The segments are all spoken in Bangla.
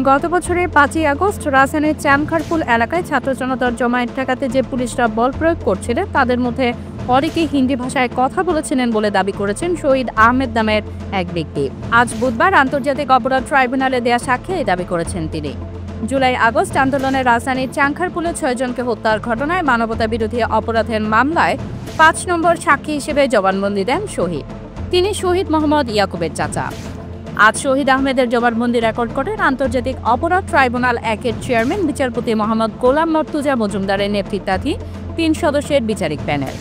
গত বছরের ৫ই আগস্ট রাজধানীর চানখারপুল এলাকায় ছাত্র জনতার জমায়েত ঠেকাতে যে পুলিশরা বল প্রয়োগ করছিলেন তাদের মধ্যে অনেকেই হিন্দি ভাষায় কথা বলেছিলেন বলে দাবি করেছেন শহীদ আহমেদ নামের এক ব্যক্তি। আজ বুধবার আন্তর্জাতিক অপরাধ ট্রাইব্যুনালে দেয়া সাক্ষ্যে এই দাবি করেছেন তিনি। জুলাই আগস্ট আন্দোলনে রাজধানীর চানখারপুলে ৬ জনকে হত্যার ঘটনায় মানবতাবিরোধী অপরাধের মামলায় ৫ নম্বর সাক্ষী হিসেবে জবানবন্দি দেন শহীদ। তিনি শহীদ মোহাম্মদ ইয়াকুবের চাচা। আজ শহীদ আহমেদের জবানবন্দি রেকর্ড করেন আন্তর্জাতিক অপরাধ ট্রাইব্যুনাল ১-এর চেয়ারম্যান বিচারপতি মোহাম্মদ গোলাম মর্তুজা মজুমদারের নেতৃত্বাধীন ৩ সদস্যের বিচারিক প্যানেল।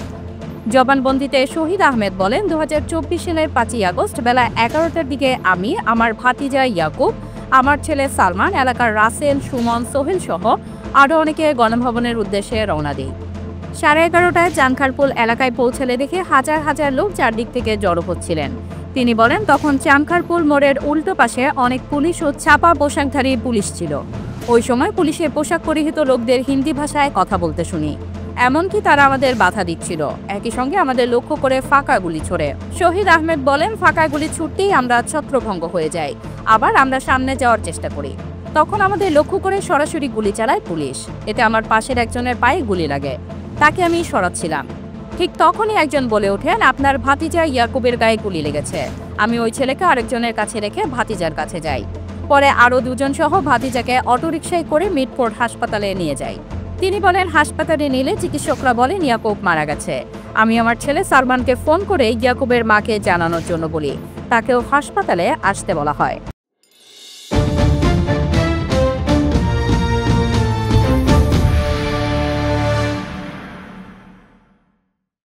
জবানবন্দিতে শহীদ আহমেদ বলেন, ২০২৪ সালের ৫ই আগস্ট বেলা ১১টার দিকে আমি, আমার ভাতিজা ইয়াকুব, আমার ছেলে সালমান, এলাকার রাসেল, সুমন, সোহেল সহ আরও অনেকে গণভবনের উদ্দেশ্যে রওনা দিই। 11:30টায় চানখারপুল এলাকায় পৌঁছালে দেখে হাজার হাজার লোক চারদিক থেকে জড়ো হচ্ছিলেন। তিনি বলেন, তখন চানখারপুল মোড়ের উল্টো পাশে অনেক পুলিশ ও ছাপা পোশাকধারী পুলিশ ছিল। ওই সময় পুলিশের পোশাক পরিহিত লোকদের হিন্দি ভাষায় কথা বলতে শুনি। এমনকি তারা আমাদের বাধা দিচ্ছিল, একই সঙ্গে আমাদের লক্ষ্য করে ফাঁকা গুলি ছোড়ে। শহীদ আহমেদ বলেন, ফাঁকা গুলি ছুটতেই আমরা ছত্রভঙ্গ হয়ে যাই। আবার আমরা সামনে যাওয়ার চেষ্টা করি। তখন আমাদের লক্ষ্য করে সরাসরি গুলি চালায় পুলিশ। এতে আমার পাশের একজনের পায়ে গুলি লাগে। তাকে আমি সরাচ্ছিলাম। ঠিক তখনই একজন বলে ওঠেন, আপনার ভাতিজা ইয়াকুবের গায়ে গুলি লেগেছে। আমি ওই ছেলেকে আরেকজনের কাছে রেখে ভাতিজার কাছে যাই। পরে আরও দুজন সহ ভাতিজাকে অটোরিকশায় করে মিটফোর্ড হাসপাতালে নিয়ে যাই। তিনি বলেন, হাসপাতালে নিলে চিকিৎসকরা বলেন ইয়াকুব মারা গেছে। আমি আমার ছেলে সালমানকে ফোন করে ইয়াকুবের মাকে জানানোর জন্য বলি। তাকেও হাসপাতালে আসতে বলা হয়।